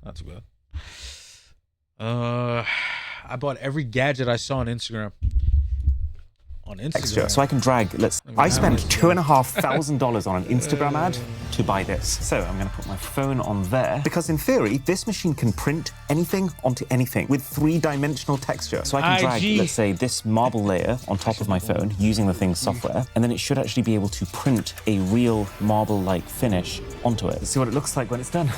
Not too bad. I bought every gadget I saw on Instagram. Extra, so I can drag. I spent $2,500 on an Instagram ad to buy this. So I'm going to put my phone on there because in theory, this machine can print anything onto anything with 3-dimensional texture. So I can drag, let's say, this marble layer on top of my phone using the thing's software, and then it should actually be able to print a real marble-like finish onto it. Let's see what it looks like when it's done.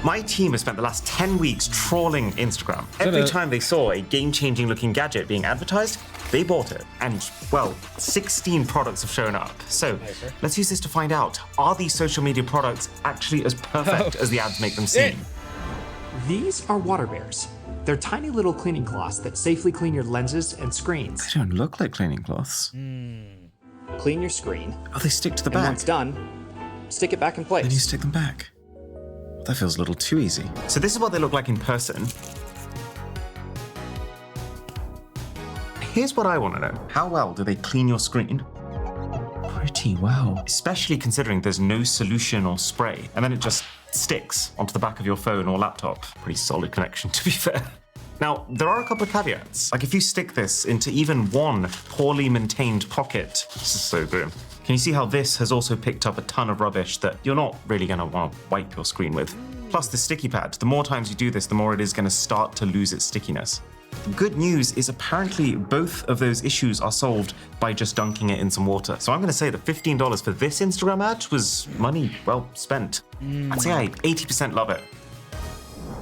My team has spent the last 10 weeks trawling Instagram. Every time they saw a game-changing looking gadget being advertised, they bought it. And, well, 16 products have shown up. So let's use this to find out, are these social media products actually as perfect as the ads make them seem? These are water bears. They're tiny little cleaning cloths that safely clean your lenses and screens. They don't look like cleaning cloths. Clean your screen. Oh, they stick to the And back. once done, stick it back in place. Then you stick them back. That feels a little too easy. So this is what they look like in person. Here's what I want to know. How well do they clean your screen? Pretty well. Especially considering there's no solution or spray, and then it just sticks onto the back of your phone or laptop. Pretty solid connection, to be fair. Now, there are a couple of caveats. Like if you stick this into even one poorly maintained pocket, this is so grim. Can you see how this has also picked up a ton of rubbish that you're not really going to want to wipe your screen with? Plus the sticky pad, the more times you do this, the more it is going to start to lose its stickiness. The good news is apparently both of those issues are solved by just dunking it in some water. So I'm going to say that $15 for this Instagram ad was money well spent. I'd say I 80% love it.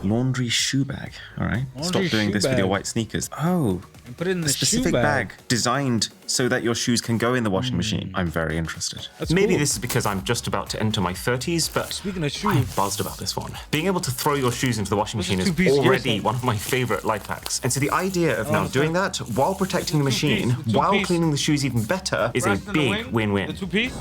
Laundry shoe bag. All right. Stop doing this with your white sneakers. Oh, and put it in the specific shoe bag designed so that your shoes can go in the washing machine. I'm very interested. Maybe this is because I'm just about to enter my 30s, but speaking of shoes, I'm buzzed about this one. Being able to throw your shoes into the washing machine is already one of my favorite life hacks. And so the idea of now doing that while protecting the machine, while cleaning the shoes even better, is a big win-win. The two-piece?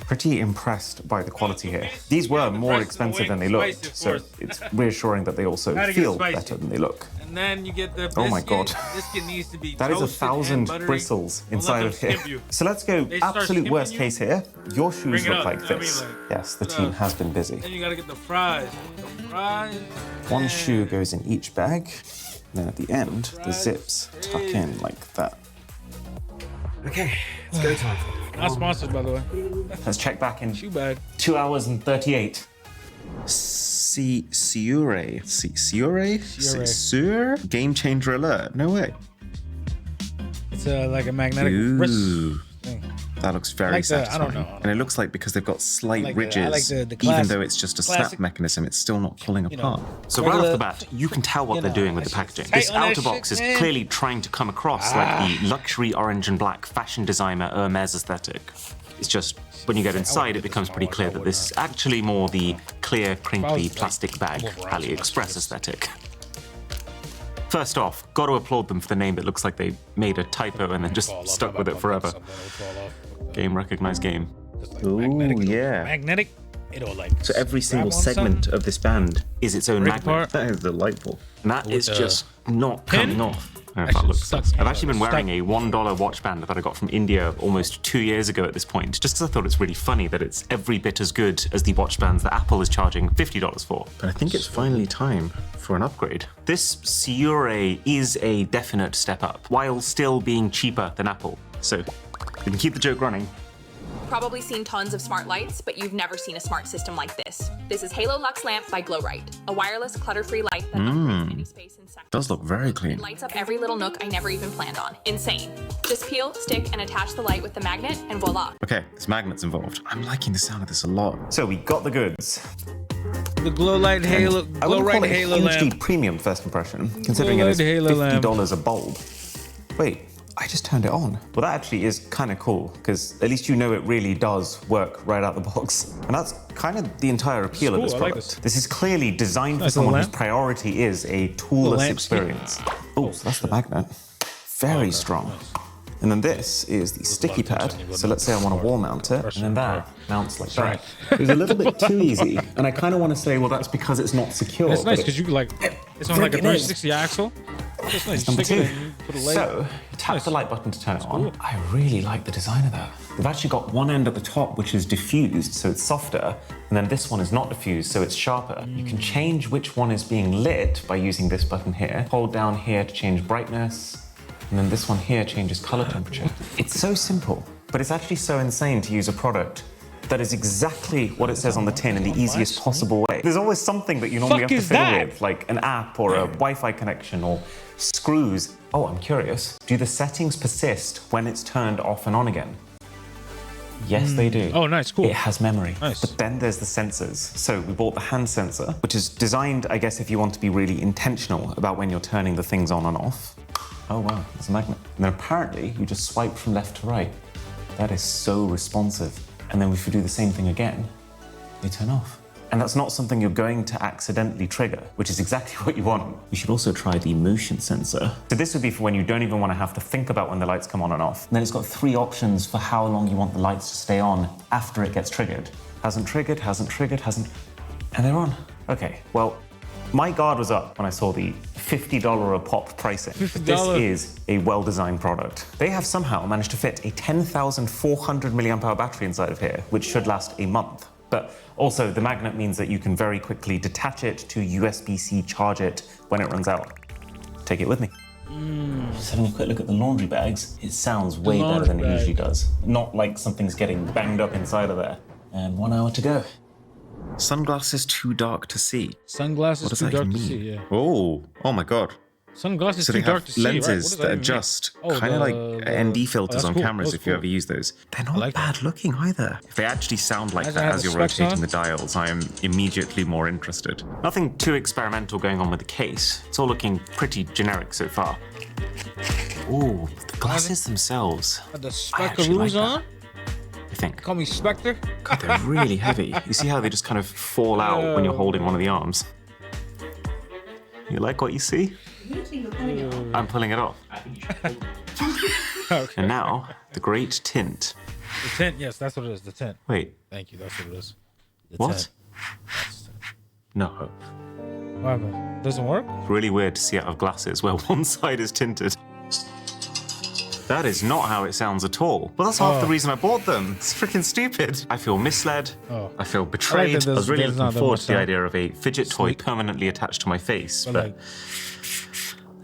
Pretty impressed by the quality here. These were more expensive than they looked, so it's reassuring that they also feel better than they look. And then you get the biscuit. Oh my god. Biscuit needs to be that is 1,000 bristles inside of here. So let's go absolute worst case here. Your shoes look like this. Yes, the team has been busy. Then you gotta get the fries. One shoe goes in each bag. And then at the end, the zips tuck in like that. Okay, it's go time. Not sponsored, by the way. Let's check back in Shoe bag. 2 hours and 38. Siure? Game changer alert. No way. It's like a magnetic wrist thing. That looks very satisfying. I don't know. And it looks like because they've got slight ridges, even though it's just a snap mechanism, it's still not pulling apart. So right off the bat, you can tell what they're doing with the packaging. This outer box is clearly trying to come across like the luxury orange and black fashion designer Hermes aesthetic. It's just, when you get inside, it becomes pretty clear that this is actually more the clear, crinkly plastic bag AliExpress aesthetic. First off, got to applaud them for the name. It looks like they made a typo and then just stuck with it forever. Game recognized game. Ooh, yeah. Magnetic. So every single segment of this band is its own magnet. That is delightful. And that is just not coming off. I've actually been wearing a $1 watch band that I got from India almost 2 years ago at this point, just because I thought it's really funny that it's every bit as good as the watch bands that Apple is charging $50 for. But I think it's finally time for an upgrade. This Siure is a definite step up, while still being cheaper than Apple. So we can keep the joke running. Probably seen tons of smart lights, but you've never seen a smart system like this. This is Halo Lux Lamp by Glowrite, a wireless, clutter-free light that occupies any space in seconds. Does look very clean. It lights up every little nook I never even planned on. Insane. Just peel, stick, and attach the light with the magnet, and voila. Okay, there's magnets involved. I'm liking the sound of this a lot. So we got the goods. The Glowrite Halo, Glowrite Halo lamp. hugely premium first impression, considering it is $50 a bulb. Wait. I just turned it on. Well, that actually is kind of cool, because at least you know it really does work right out the box. And that's kind of the entire appeal of this product. This is clearly designed for someone whose priority is a toolless experience. Oh, so that's the magnet. Very strong. And then this is the sticky pad. So let's say I want to wall mount it, and then that mounts like that. It was a little bit too easy, and I kind of want to say, well, that's because it's not secure. It's nice because you like, it's on like a 360 axle. It's nice. Number two. So, tap the light button to turn it on. I really like the design of that. They've actually got one end at the top which is diffused, so it's softer, and then this one is not diffused, so it's sharper. You can change which one is being lit by using this button here. Hold down here to change brightness, and then this one here changes color temperature. It's so simple, but it's actually so insane to use a product that is exactly what it says on the tin in the easiest possible way. There's always something that you normally have to fiddle with, like an app or a Wi-Fi connection or screws. Oh, I'm curious. Do the settings persist when it's turned off and on again? Yes, they do. Oh, nice, cool. It has memory. Nice. But then there's the sensors. So we bought the hand sensor, which is designed, I guess, if you want to be really intentional about when you're turning the things on and off. Oh, wow, there's a magnet. And then apparently you just swipe from left to right. That is so responsive. And then if you do the same thing again, they turn off. And that's not something you're going to accidentally trigger, which is exactly what you want. You should also try the motion sensor. So this would be for when you don't even want to have to think about when the lights come on and off. And then it's got 3 options for how long you want the lights to stay on after it gets triggered. Hasn't triggered, hasn't triggered, hasn't... And they're on. Okay, well, my guard was up when I saw the $50 a pop pricing. But this is a well-designed product. They have somehow managed to fit a 10,400 milliamp hour battery inside of here, which should last a month. But also the magnet means that you can very quickly detach it to USB-C, charge it when it runs out. Take it with me. Just having a quick look at the laundry bags. It sounds way better than it usually does. Not like something's getting banged up inside of there. And 1 hour to go. Sunglasses too dark to see. Sunglasses too dark to see, yeah. Oh my God. Sunglasses too dark to see, right? Lenses that adjust, kind of like ND filters on cameras if you ever use those. They're not bad looking either. If they actually sound like that as you're rotating the dials, I am immediately more interested. Nothing too experimental going on with the case. It's all looking pretty generic so far. Ooh, the glasses themselves. The spectacles on? I think. Call me Spectre? God, they're really heavy. You see how they just kind of fall out when you're holding one of the arms? You like what you see? I'm pulling it off. Okay. And now, the great tint. The tint, yes, that's what it is, the tint. Wait. Thank you, that's what it is. The What? tint. No. What happened? Doesn't work? It's really weird to see out of glasses where one side is tinted. That is not how it sounds at all. Well, that's half the reason I bought them. It's freaking stupid. I feel misled. I feel betrayed. I was really looking forward to the idea of a fidget toy permanently attached to my face, but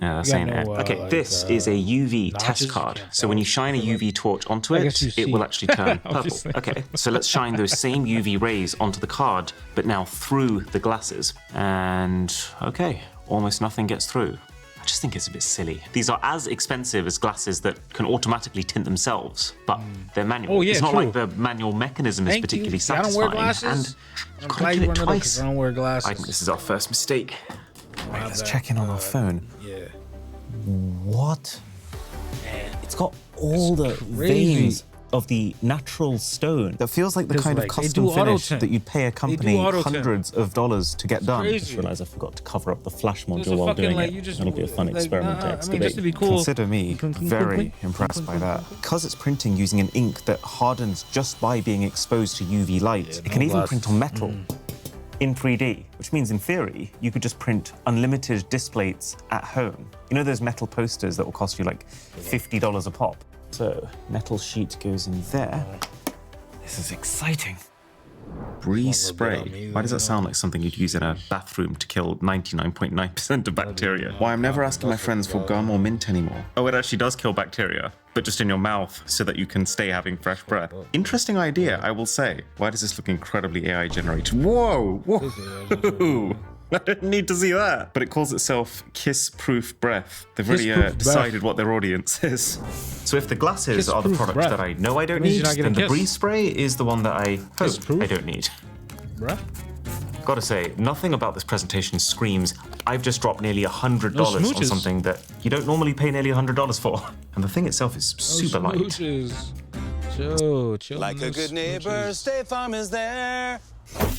yeah, that's ain't it. Okay, this is a UV test card. So when you shine a UV torch onto it, it will actually turn purple. Okay, so let's shine those same UV rays onto the card, but now through the glasses. And okay, almost nothing gets through. I just think it's a bit silly. These are as expensive as glasses that can automatically tint themselves, but they're manual. Oh, yeah, it's not true. like the manual mechanism is particularly satisfying. I don't wear glasses. And you've got to do it twice. I don't wear glasses. I think this is our first mistake. Right, let's check in on our phone. Yeah. What? It's got all the veins of the natural stone. That feels like the kind of custom finish that you'd pay a company hundreds of dollars to get done. I just realized I forgot to cover up the flash module while doing it. That'll be a fun experiment to excavate. Just to be cool. Consider me very impressed by that. Because it's printing using an ink that hardens just by being exposed to UV light, it can even print on metal. In 3D, which means in theory, you could just print unlimited displays at home. You know those metal posters that will cost you like $50 a pop? So, metal sheet goes in there. This is exciting. Breeze spray. Why does that sound like something you'd use in a bathroom to kill 99.9% of bacteria? Why I'm never asking my friends for gum or mint anymore. Oh, it actually does kill bacteria, but just in your mouth so that you can stay having fresh breath. Interesting idea, I will say. Why does this look incredibly AI generated? Whoa! Whoa! I didn't need to see that. But it calls itself Kiss-Proof Breath. They've really decided what their audience is. So if the glasses are the product that I know I don't need, then the breeze spray is the one that I hope I don't need. Gotta say, nothing about this presentation screams, I've just dropped nearly $100 on something that you don't normally pay nearly $100 for. And the thing itself is super light. Chill. Like a good neighbor, State Farm is there.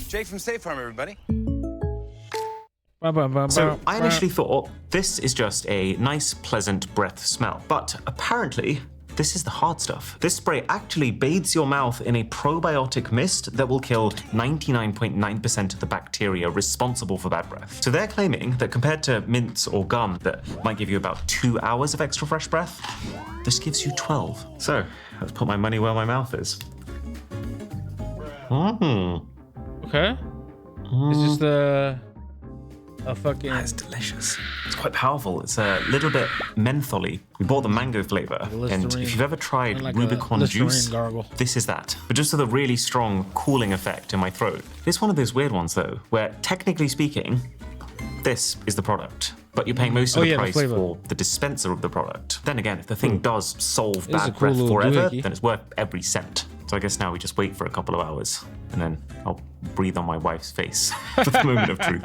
Jake from State Farm, everybody. So I initially thought this is just a nice, pleasant breath smell. But apparently, This is the hard stuff. This spray actually bathes your mouth in a probiotic mist that will kill 99.9% of the bacteria responsible for bad breath. So they're claiming that compared to mints or gum that might give you about 2 hours of extra fresh breath, this gives you 12. So let's put my money where my mouth is. Okay. It's just a fucking... That's delicious. It's quite powerful. It's a little bit mentholy. We bought the mango flavor, and if you've ever tried like Rubicon a juice, gargle. this is that. But just with a really strong cooling effect in my throat. It's one of those weird ones though, where technically speaking, this is the product, but you're paying most of the price for the dispenser of the product. Then again, if the thing does solve bad breath forever, then it's worth every cent. So I guess now we just wait for a couple of hours, and then I'll breathe on my wife's face for the moment of truth.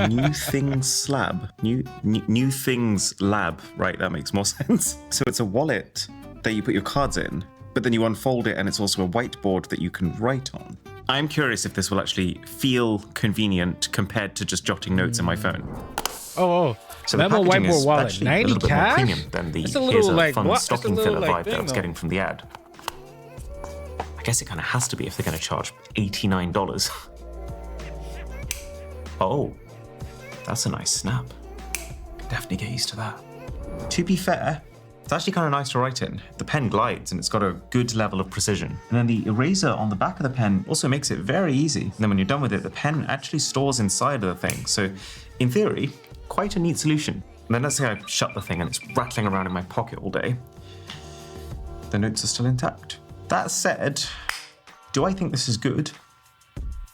New Things Slab. New Things Lab. Right, that makes more sense. So it's a wallet that you put your cards in, but then you unfold it and it's also a whiteboard that you can write on. I'm curious if this will actually feel convenient compared to just jotting notes in my phone. Oh. So the Memo packaging whiteboard is wallet, actually 90 a little bit cash? more premium than the That's a little, here's a like, fun what? That's stocking a little, filler like, vibe that I was thing, getting from the ad. I guess it kind of has to be if they're going to charge $89. Oh, that's a nice snap. Definitely get used to that. To be fair, it's actually kind of nice to write in. The pen glides and it's got a good level of precision. And then the eraser on the back of the pen also makes it very easy. And then when you're done with it, the pen actually stores inside of the thing. So in theory, quite a neat solution. And then let's say I shut the thing and it's rattling around in my pocket all day. The notes are still intact. That said, do I think this is good?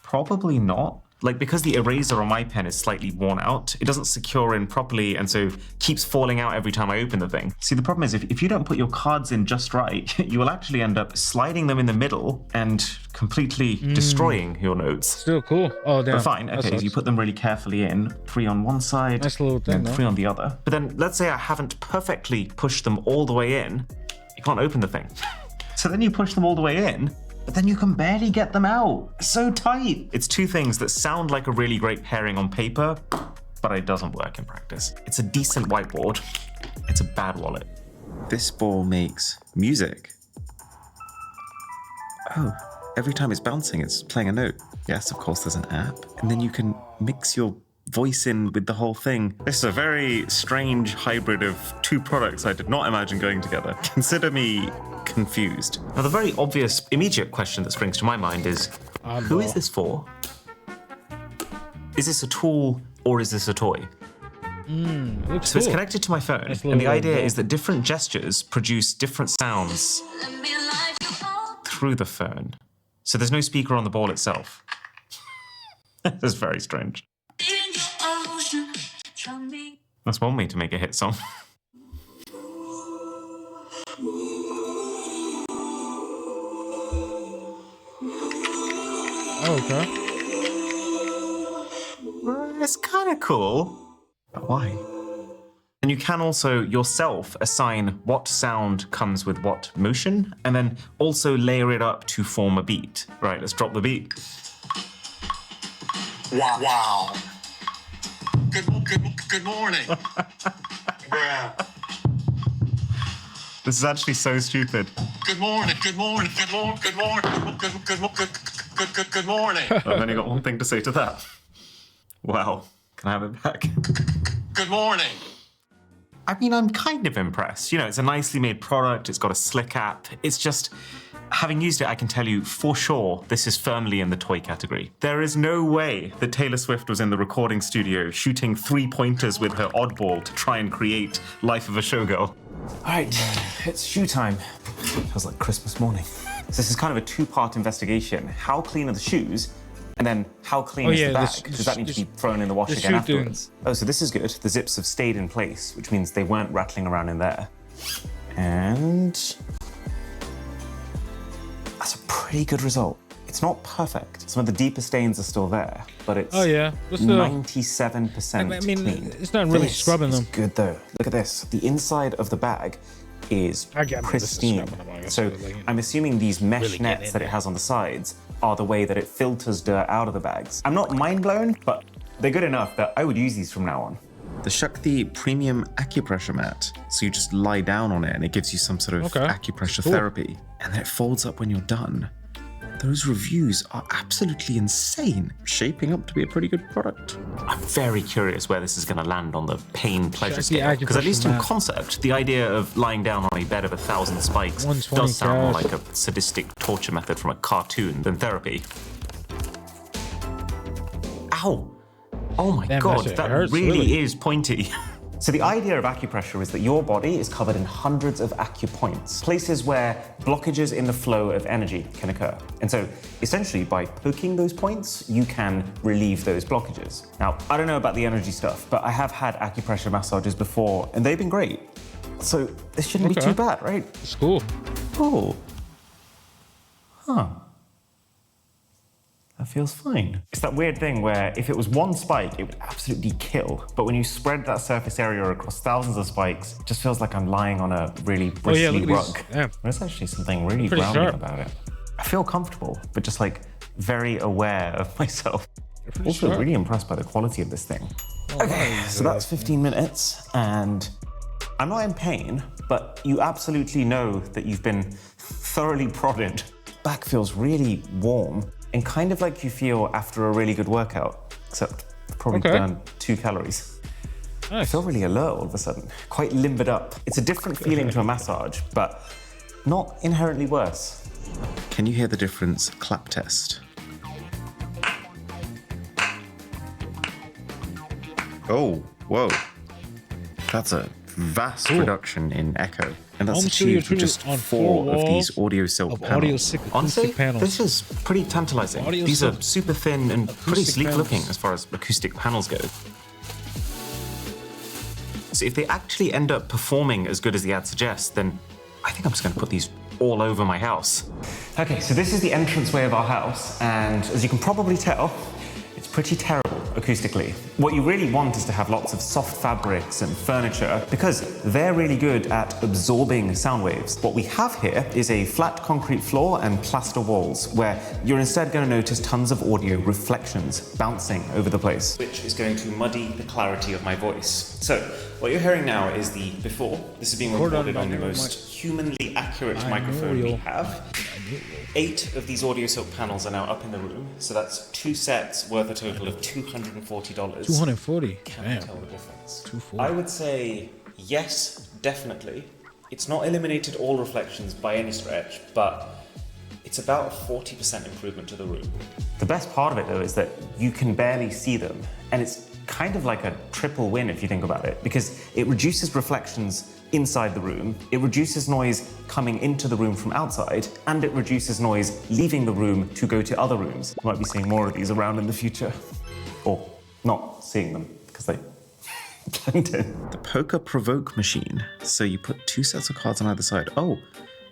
Probably not. Like, because the eraser on my pen is slightly worn out, it doesn't secure in properly and so keeps falling out every time I open the thing. See, the problem is if you don't put your cards in just right, you will actually end up sliding them in the middle and completely destroying your notes. Still cool. Oh, damn. But fine, okay, if you put them really carefully in, 3 on one side, nice little thing, and 3 on the other. But then let's say I haven't perfectly pushed them all the way in, you can't open the thing. So then you push them all the way in, but then you can barely get them out. It's so tight. It's two things that sound like a really great pairing on paper, but it doesn't work in practice. It's a decent whiteboard. It's a bad wallet. This ball makes music. Oh, every time it's bouncing, it's playing a note. Yes, of course, there's an app. And then you can mix your voice in with the whole thing. This is a very strange hybrid of two products I did not imagine going together. Consider me confused. Now, the very obvious, immediate question that springs to my mind is, who is this for? Is this a tool or is this a toy? So it's connected to my phone, and the idea is that different gestures produce different sounds through the phone. So there's no speaker on the ball itself. That's very strange. That's one way to make a hit song. Okay. It's kind of cool, but why? And you can also yourself assign what sound comes with what motion, and then also layer it up to form a beat. Right, let's drop the beat. Wow. Good morning. This is actually so stupid. Good morning. Good morning. I've only got one thing to say to that. Wow. Can I have it back? Good morning. I mean, I'm kind of impressed. You know, it's a nicely made product. It's got a slick app. It's just, having used it, I can tell you for sure this is firmly in the toy category. There is no way that Taylor Swift was in the recording studio shooting 3-pointers with her oddball to try and create Life of a Showgirl. All right, it's shoe time. Feels like Christmas morning. So this is kind of a 2-part investigation. How clean are the shoes? And then how clean is the bag? Does that need to be thrown in the wash again afterwards? Oh, so this is good. The zips have stayed in place, which means they weren't rattling around in there. And that's a pretty good result. It's not perfect. Some of the deeper stains are still there, but it's 97% I mean, clean. it's not really scrubbing them. Good though. Look at this. The inside of the bag is pristine. So I'm assuming these mesh nets that it has on the sides are the way that it filters dirt out of the bags. I'm not mind blown, but they're good enough that I would use these from now on. the Shakti Premium Acupressure Mat. So you just lie down on it and it gives you some sort of acupressure therapy. And then it folds up when you're done. Those reviews are absolutely insane. Shaping up to be a pretty good product. I'm very curious where this is going to land on the pain-pleasure scale. Because at least in concept, the idea of lying down on a bed of 1,000 spikes does sound more like a sadistic torture method from a cartoon than therapy. Ow! Oh my God, that really is pointy. So the idea of acupressure is that your body is covered in hundreds of acupoints, places where blockages in the flow of energy can occur. And so essentially by poking those points, you can relieve those blockages. Now, I don't know about the energy stuff, but I have had acupressure massages before and they've been great. So this shouldn't be too bad, right? It's cool. Oh. Huh. That feels fine. It's that weird thing where if it was one spike, it would absolutely kill. But when you spread that surface area across thousands of spikes, it just feels like I'm lying on a really bristly rug. There's actually something really grounding about it. I feel comfortable, but just like very aware of myself. Also really impressed by the quality of this thing. Okay, so that's 15 minutes and I'm not in pain, but you absolutely know that you've been thoroughly prodded. Back feels really warm. And kind of like you feel after a really good workout, except probably burned 2 calories. Nice. I feel really alert all of a sudden, quite limbered up. It's a different feeling to a massage, but not inherently worse. Can you hear the difference? Clap test. Oh, whoa. That's a vast reduction in echo. And that's achieved with just 4 of these audio silk panels. Honestly, this is pretty tantalizing. These are super thin and pretty sleek looking as far as acoustic panels go. So if they actually end up performing as good as the ad suggests, then I think I'm just gonna put these all over my house. Okay, so this is the entranceway of our house, and as you can probably tell, it's pretty terrible acoustically. What you really want is to have lots of soft fabrics and furniture because they're really good at absorbing sound waves. What we have here is a flat concrete floor and plaster walls where you're instead going to notice tons of audio reflections bouncing over the place, which is going to muddy the clarity of my voice. So what you're hearing now is the before. This is being recorded on the most humanly accurate microphone we have. 8 of these audio silk panels are now up in the room, so that's 2 sets worth a total of $240. 240. Can I tell the difference? 240. I would say yes, definitely. It's not eliminated all reflections by any stretch, but it's about a 40% improvement to the room. The best part of it, though, is that you can barely see them, and it's kind of like a triple win if you think about it, because it reduces reflections inside the room, it reduces noise coming into the room from outside, and it reduces noise leaving the room to go to other rooms. You might be seeing more of these around in the future. Or not seeing them, because they blend in. The Poker Provoke machine. So you put 2 sets of cards on either side. Oh,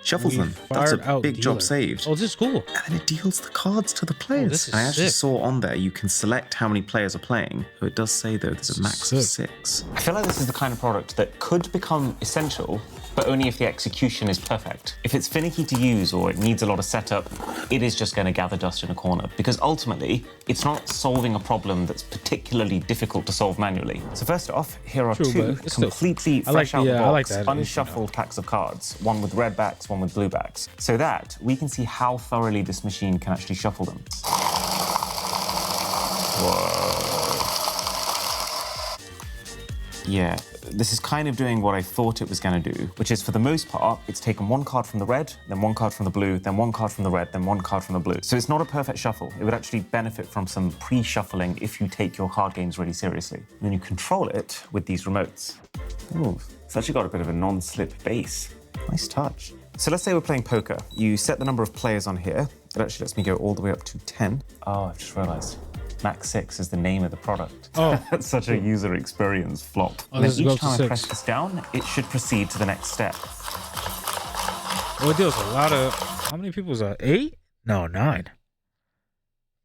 shuffles them. That's a big job saved. Oh, this is cool. And then it deals the cards to the players. This is I actually sick. saw on there you can select how many players are playing. So it does say though there's a max of 6. I feel like this is the kind of product that could become essential, but only if the execution is perfect. If it's finicky to use or it needs a lot of setup, it is just going to gather dust in a corner because ultimately it's not solving a problem that's particularly difficult to solve manually. So first off, here are 2 completely fresh out the box, unshuffled packs of cards, one with red backs, one with blue backs, so that we can see how thoroughly this machine can actually shuffle them. Whoa. Yeah, this is kind of doing what I thought it was going to do, which is for the most part, it's taken 1 card from the red, then 1 card from the blue, then 1 card from the red, then 1 card from the blue. So it's not a perfect shuffle. It would actually benefit from some pre-shuffling if you take your card games really seriously. And then you control it with these remotes. Ooh, it's actually got a bit of a non-slip base. Nice touch. So let's say we're playing poker. You set the number of players on here. It actually lets me go all the way up to 10. Oh, I've just realized. Max 6 is the name of the product. Oh. That's such a user experience flop. And then each time I press this down, it should proceed to the next step. Well, it deals a lot of... How many people is that? 8? No, 9.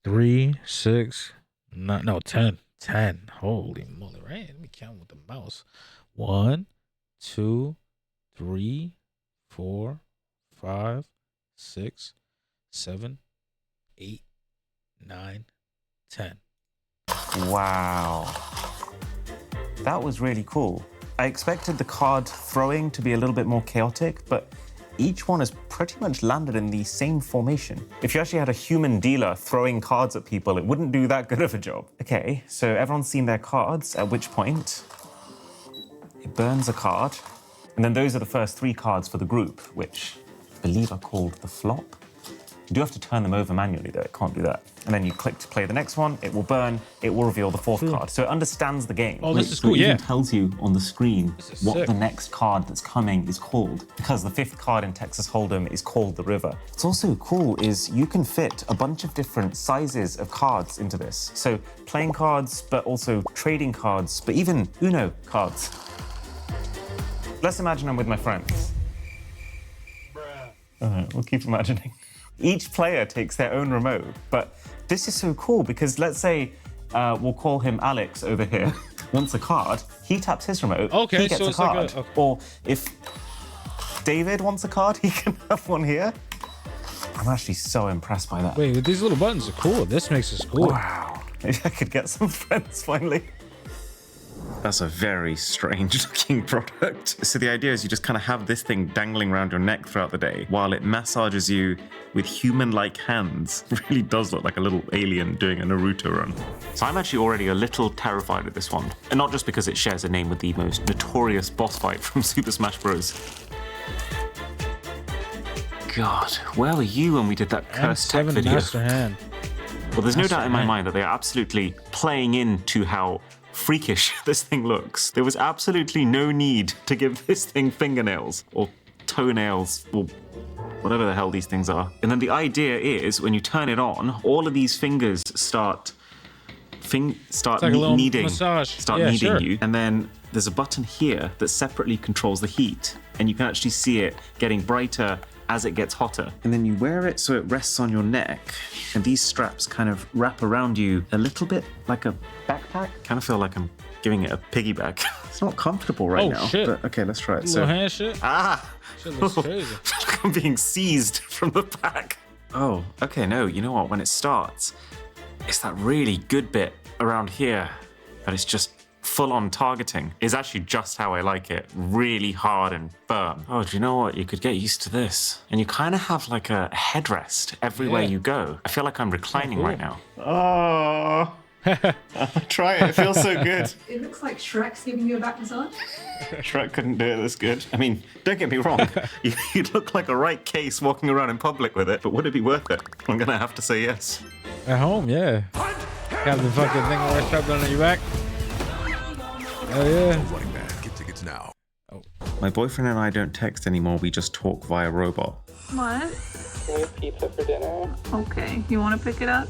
3, 6, 9, no, 10. 10. Holy moly, right? Let me count with the mouse. 1, 2, 3, 4, 5, 6, 7, 8, 9, 10. Wow. That was really cool. I expected the card throwing to be a little bit more chaotic, but each one has pretty much landed in the same formation. If you actually had a human dealer throwing cards at people, it wouldn't do that good of a job. Okay, so everyone's seen their cards, at which point it burns a card. And then those are the first 3 cards for the group, which I believe are called the flop. You do have to turn them over manually though, it can't do that. And then you click to play the next one, it will burn, it will reveal the 4th card. So it understands the game. Oh, this is cool, yeah. It even tells you on the screen what sick. the next card that's coming is called, because the 5th card in Texas Hold'em is called the River. What's also cool is you can fit a bunch of different sizes of cards into this. So playing cards, but also trading cards, but even Uno cards. Let's imagine I'm with my friends. All right, we'll keep imagining. Each player takes their own remote, but this is so cool because let's say we'll call him Alex over here. Wants a card, he taps his remote, Okay, he gets so a it's like card. a- okay. Or if David wants a card, he can have one here. I'm actually so impressed by that. Wait, these little buttons are cool. This makes us cool. Wow, maybe I could get some friends finally. That's a very strange looking product. So the idea is you just kind of have this thing dangling around your neck throughout the day while it massages you with human-like hands. It really does look like a little alien doing a Naruto run. So I'm actually already a little terrified of this one. And not just because it shares a name with the most notorious boss fight from Super Smash Bros. God, where were you when we did that cursed tech M7 video? Master Hand. Well, there's no Master doubt in my Hand. mind that they are absolutely playing into how freakish this thing looks. There was absolutely no need to give this thing fingernails or toenails or whatever the hell these things are. And then the idea is when you turn it on, all of these fingers start like a little kneading massage. Yeah, kneading sure. you. And then there's a button here that separately controls the heat. And you can actually see it getting brighter as it gets hotter. And then you wear it so it rests on your neck. And these straps kind of wrap around you a little bit like a backpack. Kind of feel like I'm giving it a piggyback. It's not comfortable right Oh, now. shit. But okay, let's try it. Little hand shit. Ah! Shit looks crazy. I'm being seized from the back. Oh, okay, no, you know what? When it starts, it's that really good bit around here that it's just full-on targeting. Is actually just how I like it. Really hard and firm. Oh, do you know what? You could get used to this. And you kind of have like a headrest everywhere Yeah. you go. I feel like I'm reclining cool. right now. Oh, try it. It feels so good. It looks like Shrek's giving you a back massage. Shrek couldn't do it this good. I mean, don't get me wrong. You'd look like a right case walking around in public with it, but would it be worth it? I'm gonna have to say yes. At home, yeah. Got the fucking thing right strapped on your back. Oh yeah. Running man, get tickets now. My boyfriend and I don't text anymore. We just talk via robot. What? We have pizza for dinner. Okay. You want to pick it up?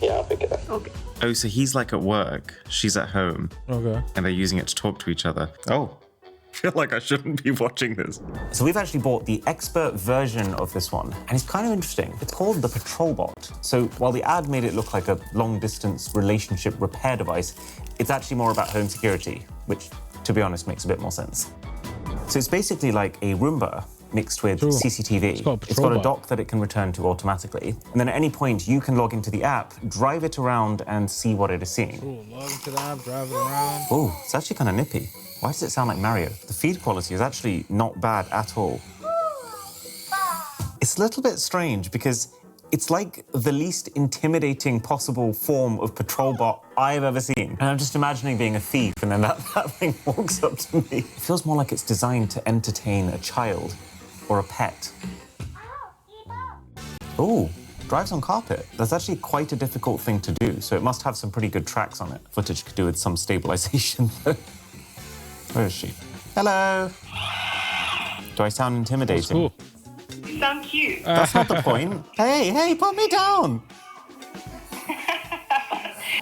Yeah, I'll pick it up. Okay. Oh, so he's like at work, she's at home, Okay. and they're using it to talk to each other. Oh, I feel like I shouldn't be watching this. So we've actually bought the expert version of this one, and it's kind of interesting. It's called the Patrol Bot. So while the ad made it look like a long-distance relationship repair device, it's actually more about home security, which, to be honest, makes a bit more sense. So it's basically like a Roomba mixed with Cool. CCTV. It's got a It's patrol got a bot. dock that it can return to automatically. And then at any point, you can log into the app, drive it around, and see what it is seeing. Cool. Log into the app, drive it around. Oh, it's actually kind of nippy. Why does it sound like Mario? The feed quality is actually not bad at all. It's a little bit strange because it's like the least intimidating possible form of patrol bot I've ever seen. And I'm just imagining being a thief and then that thing walks up to me. It feels more like it's designed to entertain a child or a pet. Oh, drives on carpet. That's actually quite a difficult thing to do, so it must have some pretty good tracks on it. Footage could do with some stabilization though. Where is she? Hello. Do I sound intimidating? That's cool. You sound cute. That's not the point. Hey, put me down.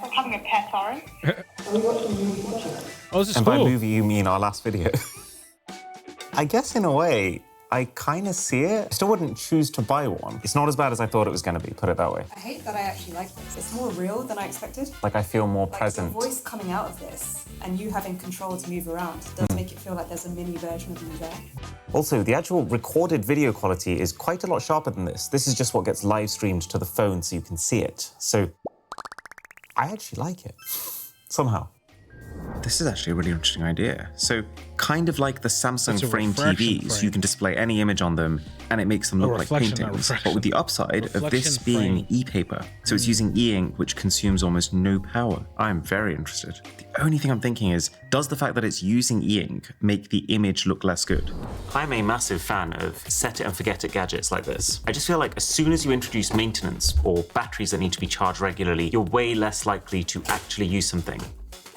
I'm having a pet, Oren. Oh, this is And by cool. movie, you mean our last video. I guess in a way, I kind of see it. I still wouldn't choose to buy one. It's not as bad as I thought it was going to be, put it that way. I hate that I actually like this. It's more real than I expected. Like I feel more Like present. the voice coming out of this and you having control to move around does make it feel like there's a mini version of you there. Also, the actual recorded video quality is quite a lot sharper than this. This is just what gets live streamed to the phone so you can see it. So I actually like it, somehow. The this is actually a really interesting idea. So kind of like the Samsung It's a Frame refraction TVs, frame. you can display any image on them and it makes them look like reflection, not paintings. refraction. But with the upside of this Reflection being frame. e-paper. So it's using e-ink, which consumes almost no power. I'm very interested. The only thing I'm thinking is, does the fact that it's using e-ink make the image look less good? I'm a massive fan of set it and forget it gadgets like this. I just feel like as soon as you introduce maintenance or batteries that need to be charged regularly, you're way less likely to actually use something.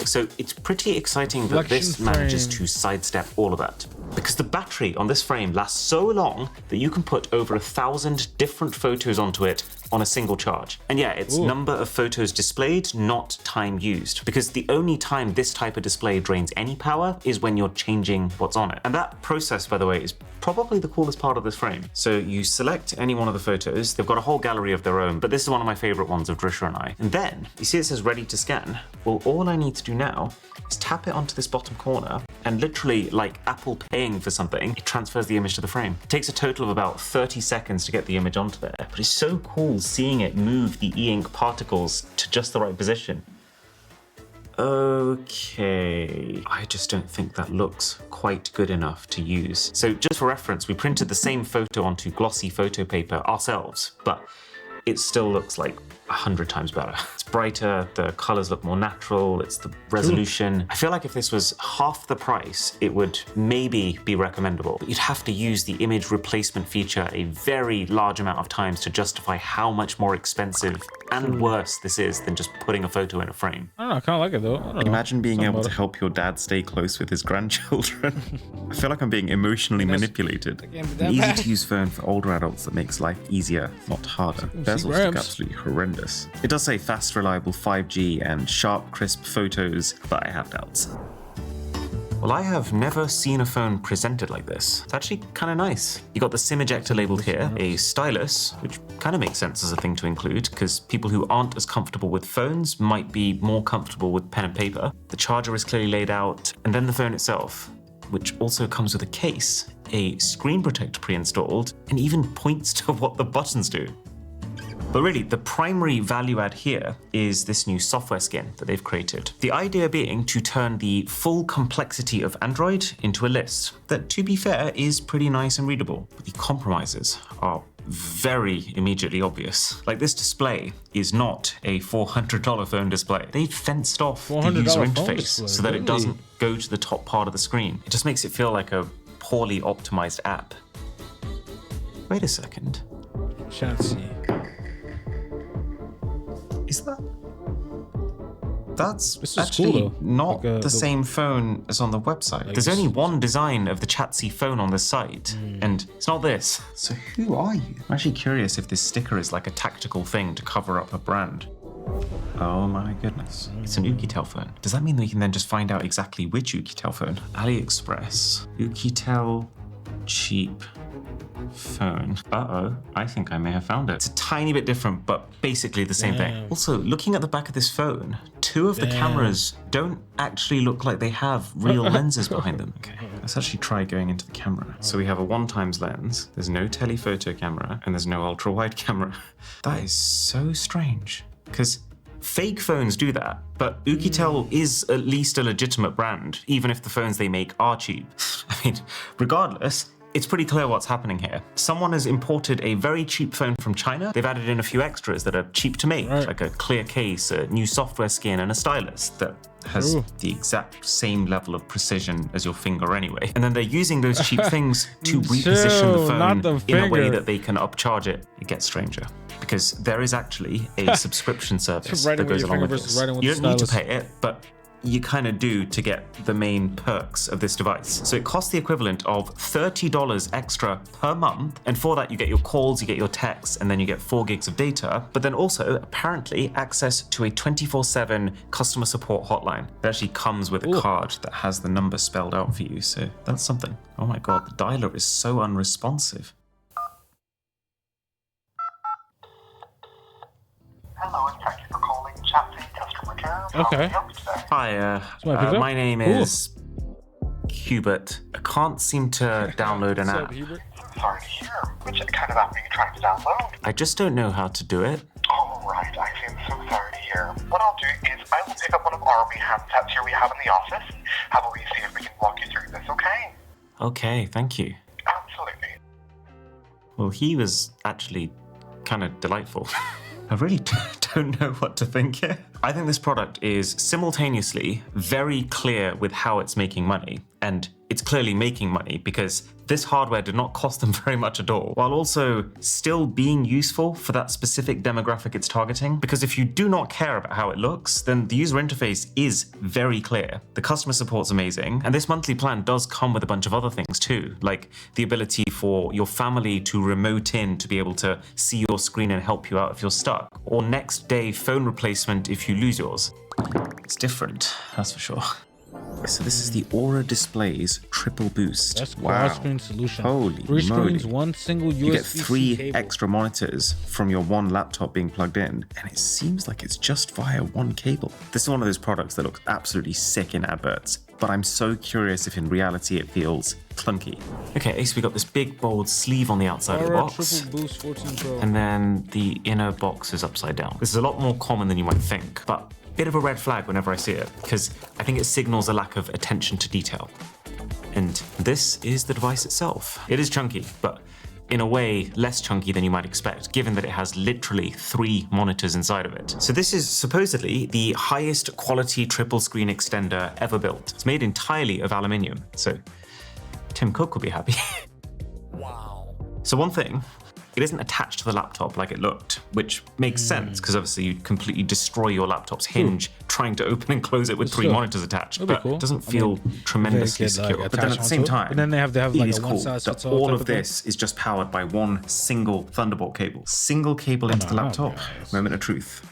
So it's pretty exciting that this Reflection manages frame. to sidestep all of that. Because the battery on this frame lasts so long that you can put over 1,000 different photos onto it on a single charge. And yeah, it's number of photos displayed, not time used. Because the only time this type of display drains any power is when you're changing what's on it. And that process, by the way, is probably the coolest part of this frame. So you select any one of the photos. They've got a whole gallery of their own, but this is one of my favorite ones of Drisha and I. And then you see it says ready to scan. Well, all I need to do now is tap it onto this bottom corner and literally like Apple paying for something, it transfers the image to the frame. It takes a total of about 30 seconds to get the image onto there, but it's so cool seeing it move the e-ink particles to just the right position. Okay, I just don't think that looks quite good enough to use. So just for reference, we printed the same photo onto glossy photo paper ourselves, but it still looks like 100 times better. It's brighter, the colors look more natural, it's the resolution. I feel like if this was half the price, it would maybe be recommendable. But you'd have to use the image replacement feature a very large amount of times to justify how much more expensive and worse this is than just putting a photo in a frame. I don't know. I kind of like it though. I don't know. Imagine being Something able about to it. help your dad stay close with his grandchildren. I feel like I'm being emotionally manipulated. can't be that An bad. easy-to-use phone for older adults that makes life easier, not harder. Bezels look grams. absolutely horrendous. It does say fast, reliable 5G and sharp, crisp photos, but I have doubts. Well, I have never seen a phone presented like this. It's actually kind of nice. You got the SIM ejector labeled here, a stylus, which kind of makes sense as a thing to include, because people who aren't as comfortable with phones might be more comfortable with pen and paper. The charger is clearly laid out, and then the phone itself, which also comes with a case, a screen protector pre-installed, and even points to what the buttons do. But really, the primary value add here is this new software skin that they've created. The idea being to turn the full complexity of Android into a list that, to be fair, is pretty nice and readable. But the compromises are very immediately obvious. Like, this display is not a $400 phone display. They've fenced off the $400 user phone interface display, so that it really? doesn't go to the top part of the screen. It just makes it feel like a poorly optimized app. Wait a second. Shan't Is that? That's This is actually cool, though. not Like, the same phone as on the website. There's only one design of the Chatsy phone on the site, and it's not this. So who are you? I'm actually curious if this sticker is like a tactical thing to cover up a brand. Oh my goodness. It's an Ukitel phone. Does that mean we can then just find out exactly which Ukitel phone? AliExpress. Ukitel cheap phone. Uh-oh, I think I may have found it. It's a tiny bit different, but basically the same thing. Also, looking at the back of this phone, two of the cameras don't actually look like they have real lenses behind them. Okay, let's actually try going into the camera. So we have a 1x lens, there's no telephoto camera, and there's no ultra-wide camera. That is so strange, because fake phones do that, but Ukitel is at least a legitimate brand, even if the phones they make are cheap. I mean, regardless, it's pretty clear what's happening here. Someone has imported a very cheap phone from China. They've added in a few extras that are cheap to make, like a clear case, a new software skin, and a stylus that has the exact same level of precision as your finger anyway. And then they're using those cheap things to reposition the not phone the in a way finger. that they can upcharge it. It gets stranger, because there is actually a subscription service Writing that with goes your along finger with versus this. writing with You the don't need to stylus. pay it, but you kind of do to get the main perks of this device. So it costs the equivalent of $30 extra per month, and for that you get your calls, you get your texts, and then you get 4 gigs of data, but then also apparently access to a 24/7 customer support hotline that actually comes with a card that has the number spelled out for you, so that's something. Oh my god, the dialer is so unresponsive. Hello, and thank you for calling Chatsy Customer Care. How Okay. can I help you today? Hi, Somebody picked up? my name Cool. is Hubert. I can't seem to download an app. So sorry to hear. Which kind of app are you trying to download? I just don't know how to do it. Oh, right. I am so sorry to hear. Sure. What I'll do is I will pick up one of our wee handsets here we have in the office and have a wee see if we can walk you through this, okay? Okay, thank you. Absolutely. Well, he was actually kind of delightful. I really don't know what to think here. I think this product is simultaneously very clear with how it's making money, and it's clearly making money because this hardware did not cost them very much at all, while also still being useful for that specific demographic it's targeting. Because if you do not care about how it looks, then the user interface is very clear. The customer support's amazing, and this monthly plan does come with a bunch of other things too, like the ability for your family to remote in to be able to see your screen and help you out if you're stuck, or next day phone replacement if you lose yours. It's different, that's for sure. So this is the Aura Display's triple boost. That's quad-screen solution. Holy Three screens, moly. one single USB-C You get 3 cable. extra monitors from your one laptop being plugged in, and it seems like it's just via one cable. This is one of those products that looks absolutely sick in adverts, but I'm so curious if in reality it feels clunky. Okay, so we got this big bold sleeve on the outside of the Aura box. Triple Boost 14 Pro. And then the inner box is upside down. This is a lot more common than you might think, but bit of a red flag whenever I see it, because I think it signals a lack of attention to detail. And this is the device itself. It is chunky, but in a way less chunky than you might expect, given that it has literally 3 monitors inside of it. So this is supposedly the highest quality triple screen extender ever built. It's made entirely of aluminium, so Tim Cook will be happy. Wow. So one thing, it isn't attached to the laptop like it looked, which makes sense because obviously you'd completely destroy your laptop's hinge trying to open and close it with 3 monitors attached, but it doesn't feel tremendously secure. But then at the same time, and then they have it like is a cool one-size that fits all all type of of thing. this is just powered by one single Thunderbolt cable. Single cable into the laptop. Moment of truth.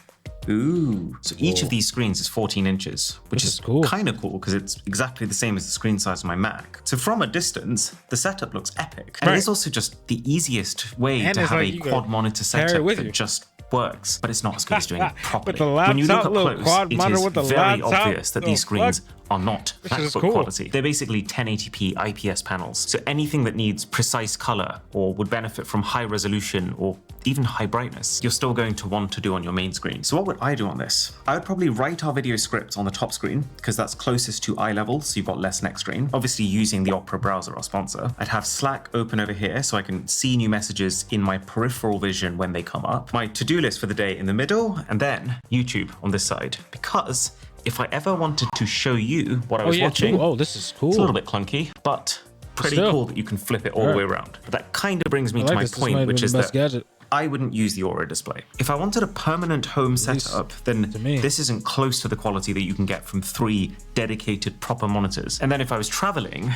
Ooh. So each of these screens is 14 inches, which is cool. kind of cool because it's exactly the same as the screen size of my Mac. So from a distance, the setup looks epic. And it is also just the easiest way And to it's have like a you quad can monitor carry it setup with that you. just works, but it's not as good as doing it properly. With the When you look laptop, up little close, quad it monitor is with the very laptop. obvious that The these screens fuck? are not This is MacBook cool. quality. They're basically 1080p IPS panels. So anything that needs precise color or would benefit from high resolution or even high brightness, you're still going to want to do on your main screen. So what would I do on this? I would probably write our video script on the top screen because that's closest to eye level, so you've got less next screen. Obviously using the Opera browser, our sponsor. I'd have Slack open over here so I can see new messages in my peripheral vision when they come up. My to-do list for the day in the middle, and then YouTube on this side. Because if I ever wanted to show you what I was watching, Oh, this is cool. it's a little bit clunky, but pretty Still. cool that you can flip it all the way around. But that kind of brings me I to like my this. This might point, have which been is the best that gadget. I wouldn't use the Aura display. If I wanted a permanent home setup, then me. this isn't close to the quality that you can get from 3 dedicated proper monitors. And then if I was traveling,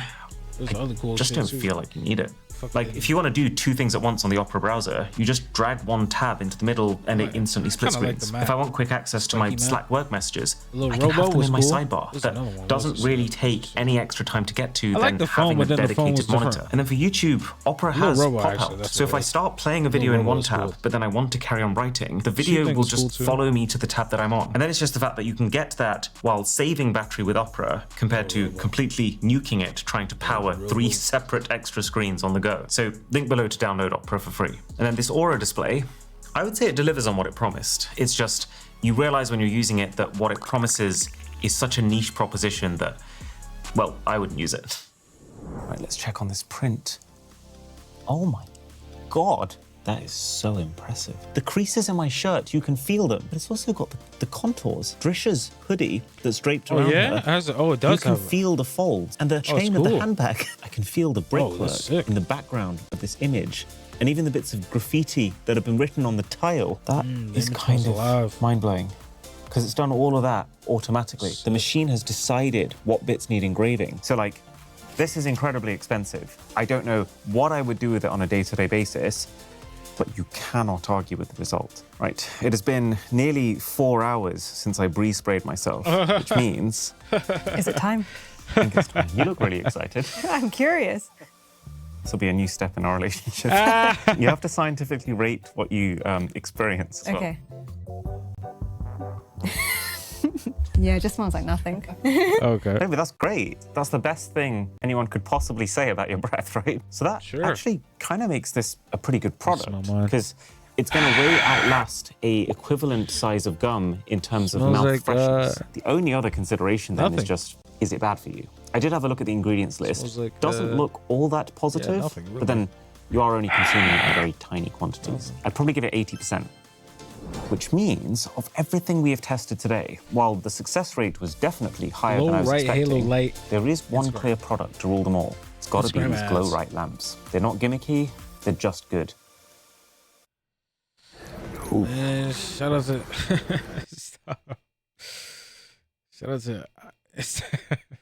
There's other cool just shit don't too. feel like you need it. Fuck Like, yeah. if you want to do 2 things at once on the Opera browser, you just drag one tab into the middle and it instantly split Kinda like screens. the Mac. If I want quick access to my Spiky Mac. Slack work messages, The little I can have robot them in my was cool. sidebar. There's That another one. doesn't What's really this? take any extra time to get to I than like the phone, having a but then the phone was dedicated monitor. different. And then for YouTube, Opera Little has robot, actually, pop-ups. that's So what if it I is. start playing a video in robot one was tab, cool. but then I want to carry on writing, the Sheep video thing will is cool just too. follow me to the tab that I'm on. And then it's just the fact that you can get that while saving battery with Opera compared to completely nuking it, trying to power 3 separate extra screens on the go. So link below to download Opera for free. And then this Aura display, I would say it delivers on what it promised. It's just, you realize when you're using it that what it promises is such a niche proposition that, well, I wouldn't use it. Right, let's check on this print. Oh my God, that is so impressive. The creases in my shirt, you can feel them, but it's also got the contours. Drisha's hoodie that's draped around yeah? her. It has, it You does can have feel the folds and the chain of the cool. handbag. I can feel the that's brickwork sick. in the background of this image, and even the bits of graffiti that have been written on the tile. That is image kind comes of alive. mind-blowing, because it's done all of that automatically. The machine has decided what bits need engraving. So like, this is incredibly expensive. I don't know what I would do with it on a day-to-day basis, but you cannot argue with the result, right? It has been nearly 4 hours since I breeze sprayed myself, which means Is it time? I think it's time. You look really excited. I'm curious. This will be a new step in our relationship. You have to scientifically rate what you experience as well. Okay. Yeah, it just smells like nothing. Okay. No, but that's great. That's the best thing anyone could possibly say about your breath, right? So that Sure. actually kind of makes this a pretty good product, Smell mine. because it's going to way outlast a equivalent size of gum in terms of Smells mouth like, freshness. The only other consideration then nothing. is just, is it bad for you? I did have a look at the ingredients list. Smells like, Doesn't look all that positive, nothing, really. but then you are only consuming it in very tiny quantities. I'd probably give it 80%. Which means, of everything we have tested today, while the success rate was definitely higher than I was Glow Right Halo expecting, Light. there is one Instagram. clear product to rule them all. It's got to be Instagram these ads. glow right lamps. They're not gimmicky, they're just good. Man, shout out to. Stop. Shout out to.